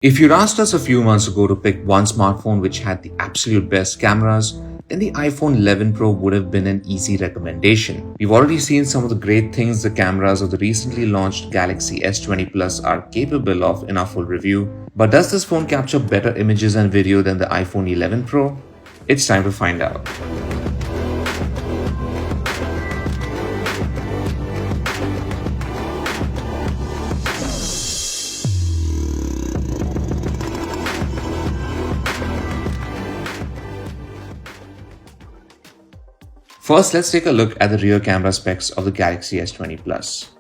If you'd asked us a few months ago to pick one smartphone which had the absolute best cameras, then the iPhone 11 Pro would have been an easy recommendation. We've already seen some of the great things the cameras of the recently launched Galaxy S20 Plus are capable of in our full review. But does this phone capture better images and video than the iPhone 11 Pro? It's time to find out. First, let's take a look at the rear camera specs of the Galaxy S20 Plus.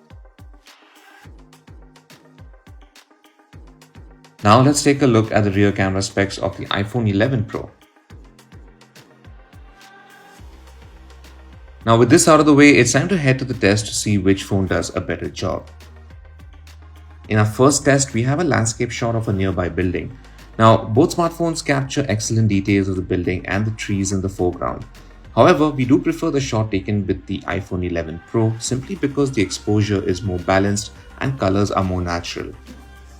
Now let's take a look at the rear camera specs of the iPhone 11 Pro. Now with this out of the way, it's time to head to the test to see which phone does a better job. In our first test, we have a landscape shot of a nearby building. Now both smartphones capture excellent details of the building and the trees in the foreground. However, we do prefer the shot taken with the iPhone 11 Pro simply because the exposure is more balanced and colors are more natural.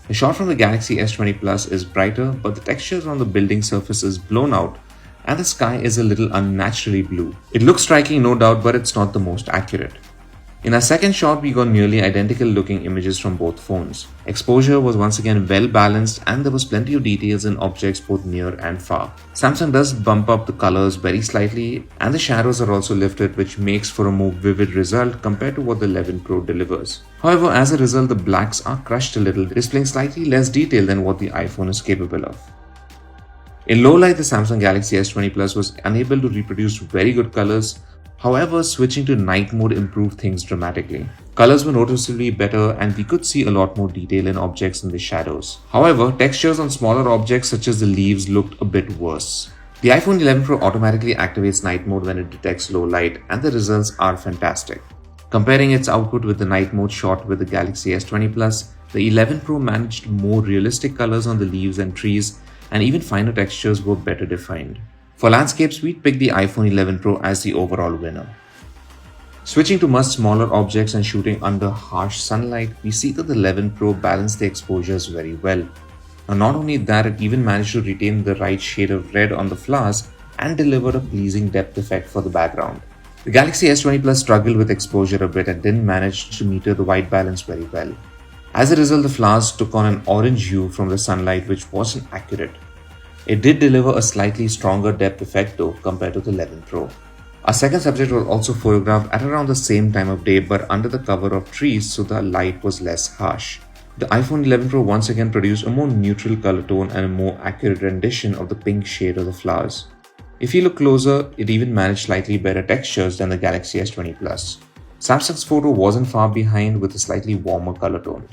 The shot from the Galaxy S20 Plus is brighter, but the textures on the building surface is blown out and the sky is a little unnaturally blue. It looks striking, no doubt, but it's not the most accurate. In our second shot, we got nearly identical looking images from both phones. Exposure was once again well balanced and there was plenty of details in objects both near and far. Samsung does bump up the colors very slightly and the shadows are also lifted, which makes for a more vivid result compared to what the 11 Pro delivers. However, as a result, the blacks are crushed a little, displaying slightly less detail than what the iPhone is capable of. In low light, the Samsung Galaxy S20 Plus was unable to reproduce very good colors. However, switching to night mode improved things dramatically. Colors were noticeably better and we could see a lot more detail in objects in the shadows. However, textures on smaller objects such as the leaves looked a bit worse. The iPhone 11 Pro automatically activates night mode when it detects low light and the results are fantastic. Comparing its output with the night mode shot with the Galaxy S20 Plus, the 11 Pro managed more realistic colors on the leaves and trees, and even finer textures were better defined. For landscapes, we'd pick the iPhone 11 Pro as the overall winner. Switching to much smaller objects and shooting under harsh sunlight, we see that the 11 Pro balanced the exposures very well. Now, not only that, it even managed to retain the right shade of red on the flowers and delivered a pleasing depth effect for the background. The Galaxy S20 Plus struggled with exposure a bit and didn't manage to meter the white balance very well. As a result, the flowers took on an orange hue from the sunlight, which wasn't accurate. It did deliver a slightly stronger depth effect though compared to the 11 Pro. Our second subject was also photographed at around the same time of day but under the cover of trees, so the light was less harsh. The iPhone 11 Pro once again produced a more neutral color tone and a more accurate rendition of the pink shade of the flowers. If you look closer, it even managed slightly better textures than the Galaxy S20 Plus. Samsung's photo wasn't far behind with a slightly warmer color tone.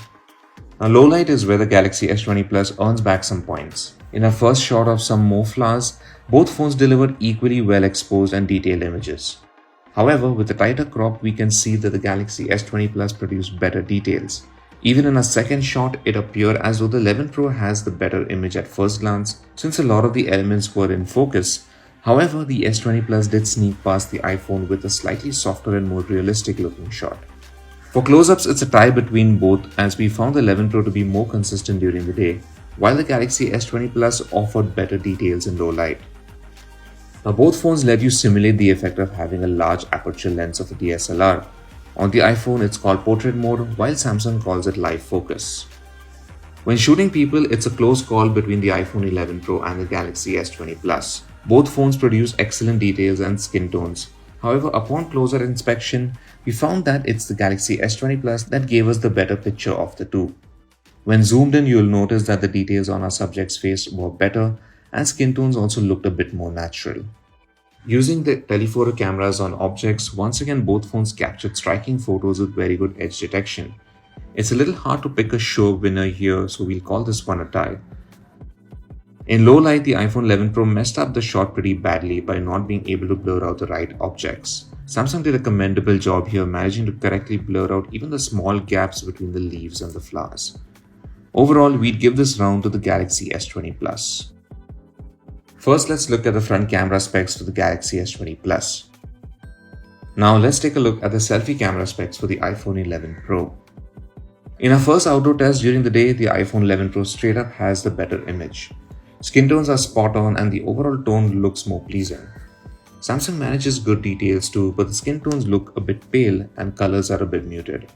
Now, low light is where the Galaxy S20 Plus earns back some points. In our first shot of some more flowers, both phones delivered equally well exposed and detailed images. However, with a tighter crop, we can see that the Galaxy S20 Plus produced better details. Even in our second shot, it appeared as though the 11 Pro has the better image at first glance, since a lot of the elements were in focus. However, the S20 Plus did sneak past the iPhone with a slightly softer and more realistic looking shot. For close-ups, it's a tie between both as we found the 11 Pro to be more consistent during the day, while the Galaxy S20 Plus offered better details in low light. Now both phones let you simulate the effect of having a large aperture lens of a DSLR. On the iPhone, it's called portrait mode, while Samsung calls it live focus. When shooting people, it's a close call between the iPhone 11 Pro and the Galaxy S20 Plus. Both phones produce excellent details and skin tones. However, upon closer inspection, we found that it's the Galaxy S20 Plus that gave us the better picture of the two. When zoomed in, you'll notice that the details on our subject's face were better and skin tones also looked a bit more natural. Using the telephoto cameras on objects, once again both phones captured striking photos with very good edge detection. It's a little hard to pick a sure winner here, so we'll call this one a tie. In low light, the iPhone 11 Pro messed up the shot pretty badly by not being able to blur out the right objects. Samsung did a commendable job here, managing to correctly blur out even the small gaps between the leaves and the flowers. Overall, we'd give this round to the Galaxy S20 Plus. First, let's look at the front camera specs for the Galaxy S20 Plus. Now let's take a look at the selfie camera specs for the iPhone 11 Pro. In our first outdoor test during the day, the iPhone 11 Pro straight up has the better image. Skin tones are spot on and the overall tone looks more pleasing. Samsung manages good details too, but the skin tones look a bit pale and colors are a bit muted.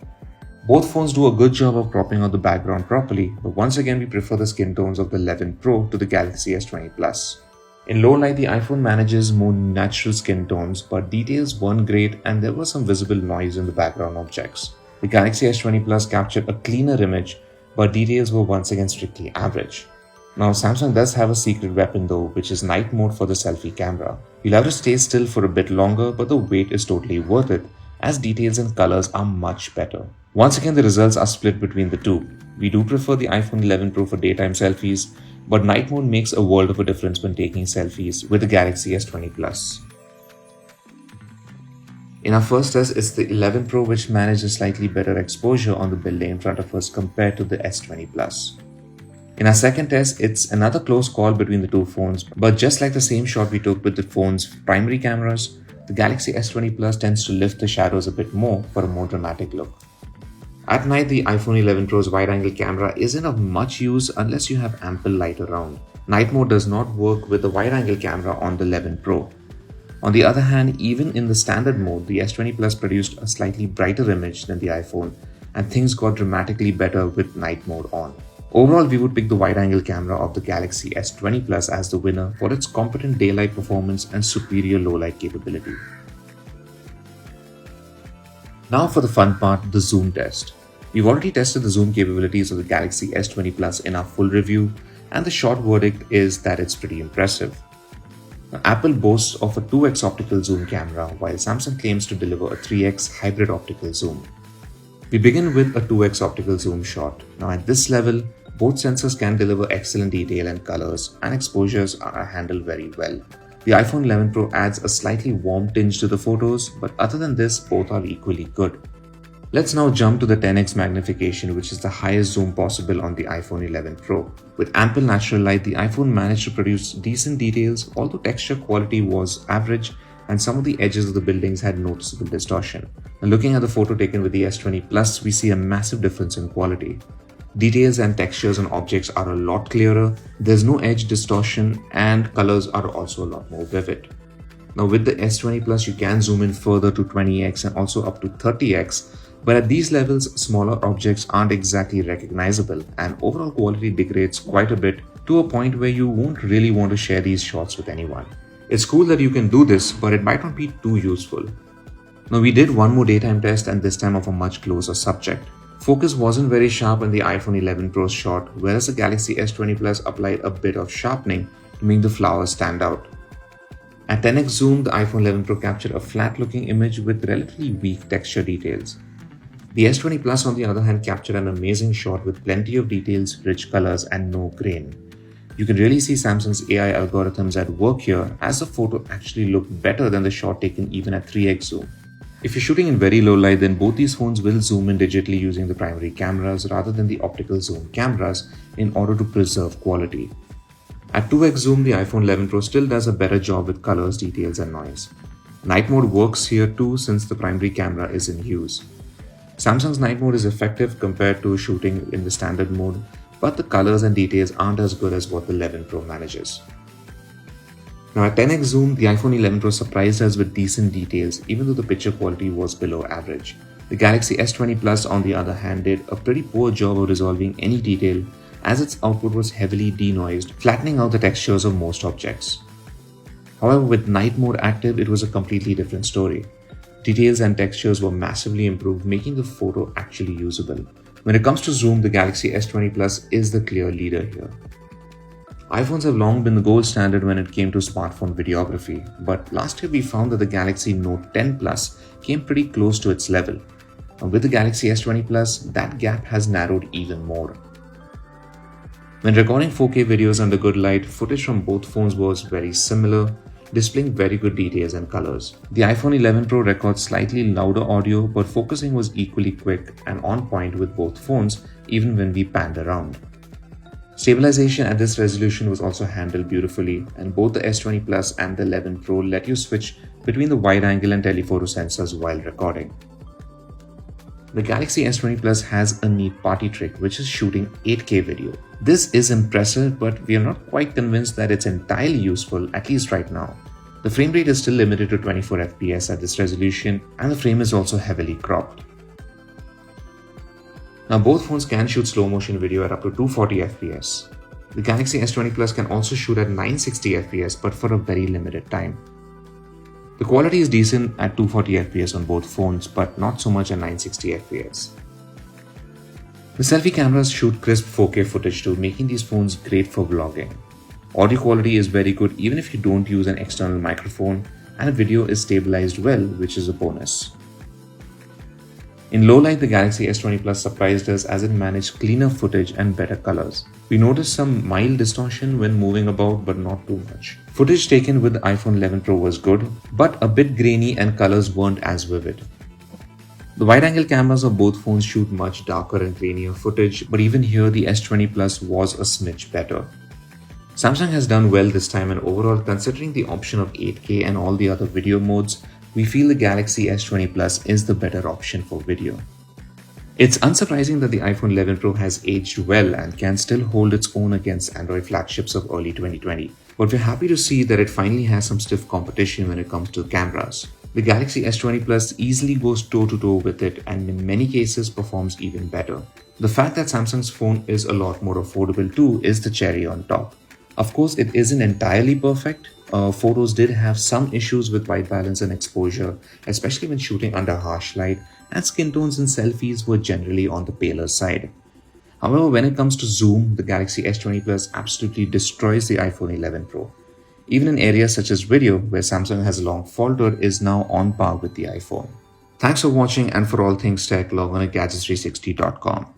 Both phones do a good job of cropping out the background properly, but once again we prefer the skin tones of the 11 Pro to the Galaxy S20 Plus. In low light, the iPhone manages more natural skin tones, but details weren't great and there was some visible noise in the background objects. The Galaxy S20 Plus captured a cleaner image, but details were once again strictly average. Now, Samsung does have a secret weapon though, which is night mode for the selfie camera. You'll have to stay still for a bit longer, but the wait is totally worth it, as details and colors are much better. Once again, the results are split between the two. We do prefer the iPhone 11 Pro for daytime selfies, but night mode makes a world of a difference when taking selfies with the Galaxy S20 Plus. In our first test, it's the 11 Pro which managed a slightly better exposure on the building in front of us compared to the S20 Plus. In our second test, it's another close call between the two phones, but just like the same shot we took with the phone's primary cameras, the Galaxy S20 Plus tends to lift the shadows a bit more for a more dramatic look. At night, the iPhone 11 Pro's wide-angle camera isn't of much use unless you have ample light around. Night mode does not work with the wide-angle camera on the 11 Pro. On the other hand, even in the standard mode, the S20 Plus produced a slightly brighter image than the iPhone, and things got dramatically better with night mode on. Overall, we would pick the wide-angle camera of the Galaxy S20 Plus as the winner for its competent daylight performance and superior low-light capability. Now for the fun part, the zoom test. We've already tested the zoom capabilities of the Galaxy S20 Plus in our full review, and the short verdict is that it's pretty impressive. Now, Apple boasts of a 2x optical zoom camera, while Samsung claims to deliver a 3x hybrid optical zoom. We begin with a 2x optical zoom shot. Now at this level, both sensors can deliver excellent detail and colors, and exposures are handled very well. The iPhone 11 Pro adds a slightly warm tinge to the photos, but other than this, both are equally good. Let's now jump to the 10x magnification, which is the highest zoom possible on the iPhone 11 Pro. With ample natural light, the iPhone managed to produce decent details, although texture quality was average and some of the edges of the buildings had noticeable distortion. Now, looking at the photo taken with the S20 Plus, we see a massive difference in quality. Details and textures on objects are a lot clearer, there's no edge distortion, and colors are also a lot more vivid. Now with the S20 Plus, you can zoom in further to 20x and also up to 30x, but at these levels, smaller objects aren't exactly recognizable and overall quality degrades quite a bit to a point where you won't really want to share these shots with anyone. It's cool that you can do this, but it might not be too useful. Now we did one more daytime test, and this time of a much closer subject. Focus wasn't very sharp in the iPhone 11 Pro's shot, whereas the Galaxy S20 Plus applied a bit of sharpening to make the flowers stand out. At 10x zoom, the iPhone 11 Pro captured a flat-looking image with relatively weak texture details. The S20 Plus, on the other hand, captured an amazing shot with plenty of details, rich colors, and no grain. You can really see Samsung's AI algorithms at work here, as the photo actually looked better than the shot taken even at 3x zoom. If you're shooting in very low light, then both these phones will zoom in digitally using the primary cameras rather than the optical zoom cameras in order to preserve quality. At 2x zoom, the iPhone 11 Pro still does a better job with colors, details, and noise. Night mode works here too, since the primary camera is in use. Samsung's night mode is effective compared to shooting in the standard mode, but the colors and details aren't as good as what the 11 Pro manages. Now at 10x zoom, the iPhone 11 Pro surprised us with decent details even though the picture quality was below average. The Galaxy S20 Plus, on the other hand, did a pretty poor job of resolving any detail, as its output was heavily denoised, flattening out the textures of most objects. However, with night mode active, it was a completely different story. Details and textures were massively improved, making the photo actually usable. When it comes to zoom, the Galaxy S20 Plus is the clear leader here. iPhones have long been the gold standard when it came to smartphone videography, but last year we found that the Galaxy Note 10 Plus came pretty close to its level. And with the Galaxy S20 Plus, that gap has narrowed even more. When recording 4K videos under good light, footage from both phones was very similar, displaying very good details and colors. The iPhone 11 Pro records slightly louder audio, but focusing was equally quick and on point with both phones, even when we panned around. Stabilization at this resolution was also handled beautifully, and both the S20 Plus and the 11 Pro let you switch between the wide angle and telephoto sensors while recording. The Galaxy S20 Plus has a neat party trick, which is shooting 8K video. This is impressive, but we are not quite convinced that it's entirely useful, at least right now. The frame rate is still limited to 24 FPS at this resolution, and the frame is also heavily cropped. Now both phones can shoot slow motion video at up to 240 FPS. The Galaxy S20 Plus can also shoot at 960 FPS, but for a very limited time. The quality is decent at 240 FPS on both phones, but not so much at 960 FPS. The selfie cameras shoot crisp 4K footage too, making these phones great for vlogging. Audio quality is very good even if you don't use an external microphone, and video is stabilized well, which is a bonus. In low light, the Galaxy S20 Plus surprised us as it managed cleaner footage and better colors. We noticed some mild distortion when moving about, but not too much. Footage taken with the iPhone 11 Pro was good, but a bit grainy and colors weren't as vivid. The wide-angle cameras of both phones shoot much darker and grainier footage, but even here the S20 Plus was a smidge better. Samsung has done well this time, and overall, considering the option of 8K and all the other video modes, we feel the Galaxy S20 Plus is the better option for video. It's unsurprising that the iPhone 11 Pro has aged well and can still hold its own against Android flagships of early 2020, but we're happy to see that it finally has some stiff competition when it comes to cameras. The Galaxy S20 Plus easily goes toe-to-toe with it and in many cases performs even better. The fact that Samsung's phone is a lot more affordable too is the cherry on top. Of course, it isn't entirely perfect. Photos did have some issues with white balance and exposure, especially when shooting under harsh light, and skin tones in selfies were generally on the paler side. However, when it comes to zoom, the Galaxy S20 Plus absolutely destroys the iPhone 11 Pro. Even in areas such as video, where Samsung has long faltered, is now on par with the iPhone. Thanks for watching, and for all things tech, log on to Gadgets360.com.